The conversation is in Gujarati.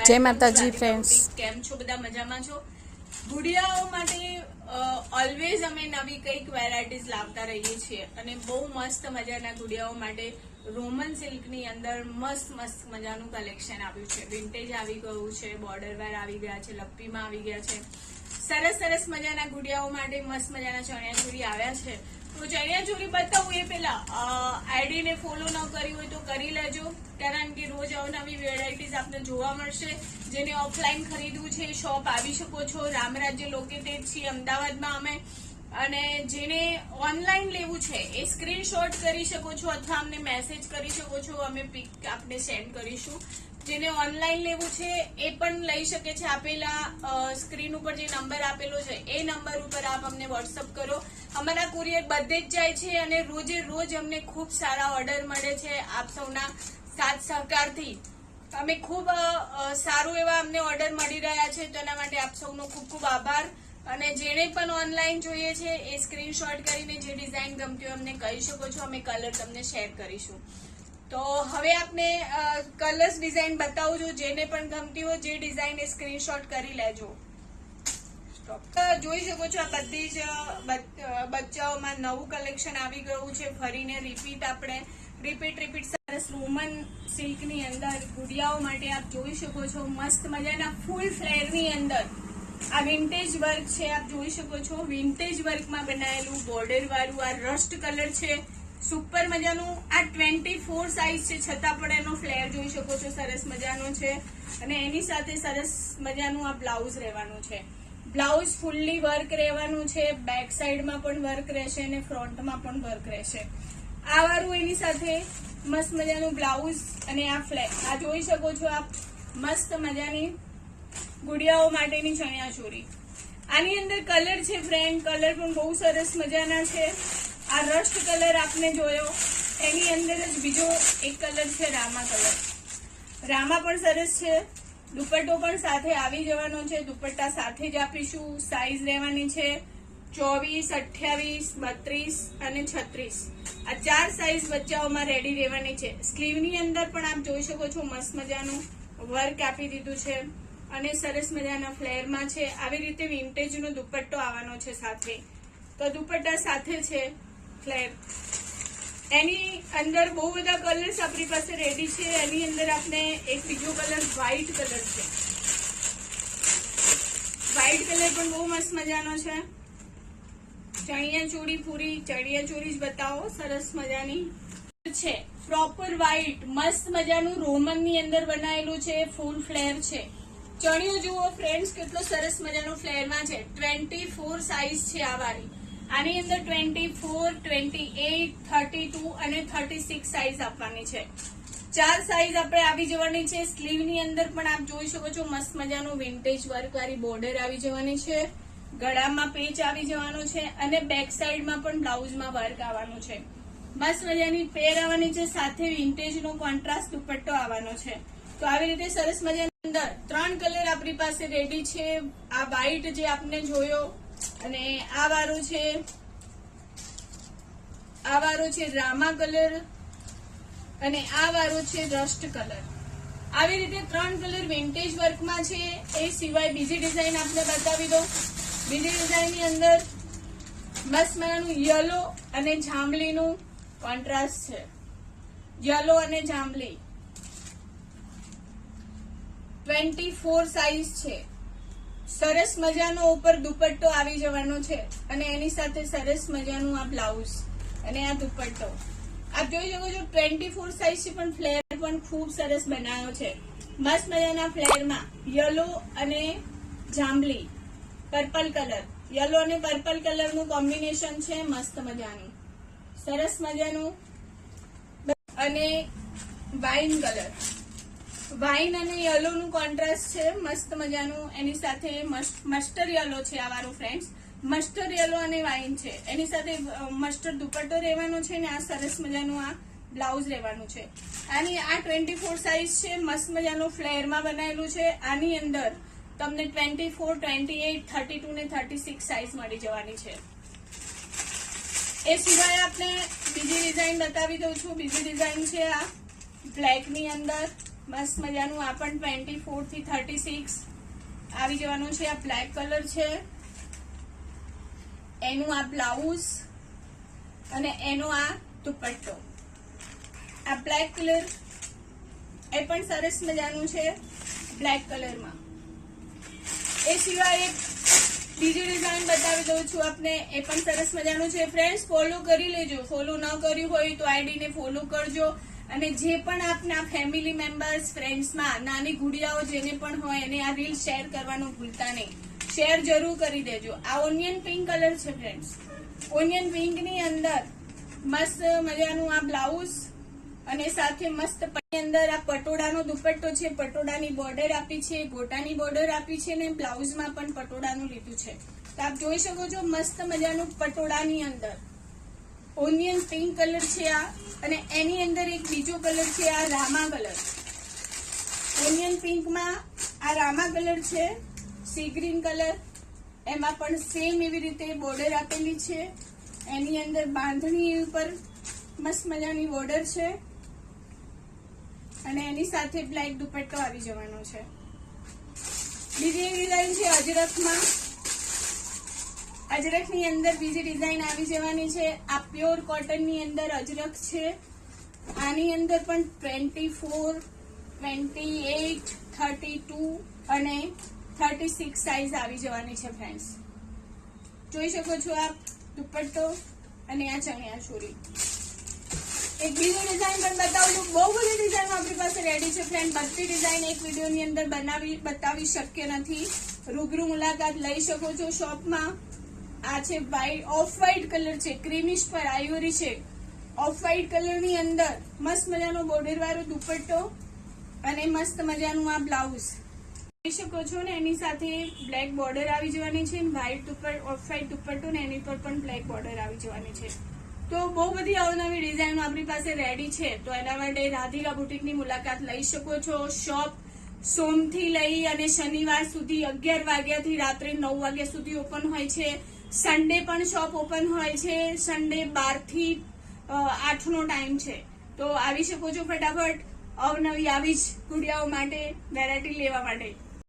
જય માતાજી ફ્રેન્ડ્સ, કેમ છો? બધા મજામાં છો? ગુડિયાઓ માટે ઓલવેઝ અમે નવી કંઈક વેરાયટીઝ લાવતા રહીએ છીએ અને બહુ મસ્ત મજાના ગુડિયાઓ માટે રોમન સિલ્કની અંદર મસ્ત મજાનું કલેક્શન આવ્યું છે. વિન્ટેજ આવી ગયું છે, બોર્ડર વેર આવી ગયા છે, લપ્પીમાં આવી ગયા છે. સરસ મજાના ગુડિયાઓ માટે મસ્ત મજાના ચણિયાચોળી આવ્યા છે. તો ચણિયાચોળી બતાવું એ પેલા આઈડી ને ફોલો ન કરી હોય તો કરી લેજો, કારણ કે રોજ અવનવી વેરાયટીઝ આપને જોવા મળશે. જેને ઓફલાઈન ખરીદવું છે શોપ આવી શકો છો. રામરાજ્ય લોકેટેડ છીએ અમદાવાદમાં અમે, અને જેને ઓનલાઈન લેવું છે એ સ્ક્રીનશોટ કરી શકો છો અથવા અમને મેસેજ કરી શકો છો, અમે પિક આપને સેન્ડ કરીશું. જેને ઓનલાઈન લેવું છે એ પણ લઈ શકે છે. આપેલા સ્ક્રીન ઉપર જે નંબર આપેલો છે એ નંબર ઉપર આપ અમને વોટ્સઅપ કરો. અમારા કુરિયર બધે જ જાય છે અને રોજે રોજ અમને ખૂબ સારા ઓર્ડર મળે છે. આપ સૌના સાથ સહકારથી અમે ખૂબ સારું એવા અમને ઓર્ડર મળી રહ્યા છે. તો એના માટે આપ સૌનો ખૂબ આભાર. અને જેને પણ ઓનલાઈન જોઈએ છે એ સ્ક્રીનશોટ કરીને જે ડિઝાઇન ગમતી હોય અમને કહી શકો છો, અમે કલર તમને શેર કરીશું. તો હવે આપને કલર્સ ડિઝાઇન બતાવું છું. જેને પણ ગમતી હોય જે ડિઝાઇન એ સ્ક્રીનશોટ કરી લેજો. જોઈ શકો છો આ બધી જ બચ્ચાઓમાં નવું કલેક્શન આવી ગયું છે. ફરીને રિપીટ સરસ રોમન સિલ્કની અંદર ગુડિયાઓ માટે આપ જોઈ શકો છો. મસ્ત મજાના ફૂલ ફ્લેરની અંદર આ વિન્ટેજ વર્ક છે, આપ જોઈ શકો છો. વિન્ટેજ વર્કમાં બનાવેલું બોર્ડર વાળું આ રસ્ટ કલર છે. સુપર મજાનું આ 24 સાઈઝ છે, છતાં પણ એનો ફ્લેર જોઈ શકો છો, સરસ મજાનો છે. અને એની સાથે સરસ મજાનું આ બ્લાઉઝ રહેવાનું છે. બ્લાઉઝ ફૂલ્લી વર્ક રહેવાનું છે. બેક સાઈડમાં પણ વર્ક રહેશે અને ફ્રન્ટમાં પણ વર્ક રહેશે. આ વાળું એની સાથે મસ્ત મજાનું બ્લાઉઝ અને આ ફ્લેર આ જોઈ શકો છો આપ. મસ્ત મજાની ગુડિયાઓ માટેની ચણિયાચોળી. આની અંદર કલર છે ફ્રેન્ડ, કલર પણ બહુ સરસ મજાના છે. આ રસ્ટ કલર આપને જોયો, એની અંદર જ બીજો એક કલર છે રામા કલર. રામા પણ સરસ છે. દુપટ્ટો પણ સાથે આવી જવાનો છે. દુપટ્ટા સાથે જ આપીશું. સાઈઝ રહેવાની છે 24, 28, 32 અને 36. આ 4 સાઈઝ બચ્ચાઓમાં રેડી રહેવાની છે. સ્લીવની અંદર પણ આપ જોઈ શકો છો મસ્ત મજાનું વર્ક આપી દીધું છે અને સરસ મજાના ફ્લેરમાં છે. આવી રીતે વિન્ટેજનો દુપટ્ટો આવવાનો છે સાથે. તો દુપટ્ટા સાથે છે ફ્લેર. એની અંદર બહુ બધા કલર્સ આપણી પાસે રેડી છે. એની અંદર આપણે એક બીજો કલર વ્હાઈટ કલર છે. વ્હાઈટ કલર પણ બહુ મસ્ત મજાનો છે. ચણિયાચોળી પૂરી ચણિયાચોળી જ બતાવો. સરસ મજાની છે, પ્રોપર વ્હાઈટ મસ્ત મજાનું રોમનની અંદર બનાવેલું છે. ફૂલ ફ્લેર છે. ચણિયો જુઓ ફ્રેન્ડ્સ, કેટલો સરસ મજાનો ફ્લેરમાં છે. 24 સાઈઝ છે આ વાળી. આની અંદર 24, 28, 32 અને 36 સાઈઝ આપવાની છે. 4 સાઈઝ આપણે આવી જવાની છે. સ્લીવની અંદર પણ આપ જોઈ શકો છો મસ્ત મજાનું વિન્ટેજ વર્ક વાળી બોર્ડર આવી જવાની છે. ગળામાં પેચ આવી જવાનો છે અને બેક સાઈડમાં પણ બ્લાઉઝમાં વર્ક આવવાનું છે. મસ્ત મજાની પેર આવવાની છે. સાથે વિન્ટેજનો કોન્ટ્રાસ્ટ દુપટ્ટો આવવાનો છે. તો આવી રીતે સરસ મજાની અંદર 3 કલર આપણી પાસે રેડી છે. આ વ્હાઈટ જે આપને જોયો, અને આ વાળો છે રામા કલર, અને આ વાળો છે રસ્ટ કલર. આવી રીતે 3 કલર વિન્ટેજ વર્કમાં છે. એ સિવાય બીજી ડિઝાઇન આપણે બતાવી દો. બીજી ડિઝાઇનની અંદર મસ્ત મજાનું યલો અને જાંબલીનું કોન્ટ્રાસ્ટ છે. યલો અને જાંબલી 24 સાઈઝ છે. સરસ મજાનો ઉપર દુપટ્ટો આવી જવાનો છે અને એની સાથે સરસ મજાનું આ બ્લાઉઝ અને આ દુપટ્ટો આપ જોઈ શકો છો. 24 સાઈઝ છે પણ ફ્લેર પણ ખૂબ સરસ બનાવ્યો છે. મસ્ત મજાના ફ્લેરમાં યલો અને જાંબલી પર્પલ કલર. યલો અને પર્પલ કલરનું કોમ્બિનેશન છે. મસ્ત મજાનું સરસ મજાનું. અને વાઇન કલર, વાઇન અને યલો નું કોન્ટ્રાસ્ટ છે. મસ્ત મજાનું. એની સાથે મસ્ટર્ડ યલો છે આ વાળું ફ્રેન્ડ્સ. મસ્ટર્ડ યલો અને વાઇન છે. એની સાથે મસ્ટર્ડ દુપટ્ટો રહેવાનો છે ને આ સરસ મજાનું આ બ્લાઉઝ રહેવાનું છે. આની આ 24 સાઈઝ છે. મસ્ત મજાનું ફ્લેરમાં બનાવેલું છે. આની અંદર તમને 24, 28, 32 ને 36 સાઈઝ મળી જવાની છે. એ સિવાય આપણે બીજી ડિઝાઇન બતાવી દઉં છું. બીજી ડિઝાઇન છે આ બ્લેક ની અંદર મસ્ત મજાનું આ પણ 24 થી 36 આવી જવાનું છે. આ બ્લેક કલર છે, એનું આ બ્લાઉઝ અને એનો આ દુપટ્ટો. આ બ્લેક કલર એ પણ સરસ મજાનું છે બ્લેક કલરમાં. એ સિવાય એક બીજી ડિઝાઇન બતાવી દઉં છું આપને, એ પણ સરસ મજાનું છે. ફ્રેન્ડ્સ ફોલો કરી લેજો, ફોલો ન કર્યું હોય તો આઈડીને ફોલો કરજો. અને જે પણ આપના ફેમિલી મેમ્બર્સ ફ્રેન્ડ્સમાં નાની ગુડિયાઓ જેને પણ હોય એને આ રીલ શેર કરવાનું ભૂલતા નહીં. શેર જરૂર કરી દેજો. આ ઓનિયન પિંક કલર છે ફ્રેન્ડ્સ. ઓનિયન પિંક ની અંદર મસ્ત મજાનું આ બ્લાઉઝ અને સાથે મસ્ત અંદર આ પટોળાનો દુપટ્ટો છે. પટોળાની બોર્ડર આપી છે, ગોટાની બોર્ડર આપી છે ને બ્લાઉઝમાં પણ પટોળાનું લીધું છે. તો આપ જોઈ શકો છો મસ્ત મજાનું પટોળાની અંદર ઓનિયન પિંક કલર છે આ. અને એની અંદર એક બીજો કલર છે આ રામા કલર. ઓનિયન પિંકમાં આ રામા કલર છે, સી ગ્રીન કલર. એમાં પણ સેમ એવી રીતે બોર્ડર આપેલી છે. એની અંદર બાંધણી ઉપર મસ્ત મજાની બોર્ડર છે અને એની સાથે બ્લેક દુપટ્ટો આવી જવાનો છે. બીજી એક ડિઝાઇન છે અજરખમાં. અજરખની અંદર બીજી ડિઝાઇન આવી જવાની છે. આ પ્યોર કોટનની અંદર અજરખ છે. આની અંદર પણ 24, 28, 32 અને 36 સાઈઝ આવી જવાની છે ફ્રેન્ડ્સ. જોઈ શકો છો આપ દુપટ્ટો અને આ ચણિયા ચોળી. એક બીજી ડિઝાઇન પણ બતાવું છું. બહુ બધી ડિઝાઇન આપણી પાસે રેડી છે ફ્રેન્ડ. બધી ડિઝાઇન એક વિડીયોની અંદર બતાવી શક્ય નથી. રૂબરૂ મુલાકાત લઈ શકો છો શોપમાં. આ છે ઓફ વ્હાઈટ કલર છે, ક્રીમિશ પર આયોરી છે. ઓફ વ્હાઈટ કલરની અંદર મસ્ત મજાનો બોર્ડર વાળો દુપટ્ટો અને મસ્ત મજાનું આ બ્લાઉઝ જોઈ શકો છો ને. એની સાથે બ્લેક બોર્ડર આવી જવાની છે. વ્હાઈટ ઓફ વ્હાઈટ દુપટ્ટો ને એની પર પણ બ્લેક બોર્ડર આવી જવાની છે. તો બહુ બધી અવનવી ડિઝાઇનો આપણી પાસે રેડી છે. તો એના માટે રાધિકા બુટીકની મુલાકાત લઈ શકો છો. શોપ સોમથી લઈ અને શનિવાર સુધી 11 વાગ્યાથી રાત્રે 9 વાગ્યા સુધી ઓપન હોય છે. સન્ડે પણ શોપ ઓપન હોય છે. સન્ડે 12 થી 8 નો ટાઈમ છે. તો આવી શકો છો ફટાફટ અવનવી આવી જ ગુડિયાઓ માટે વેરાયટી લેવા માટે.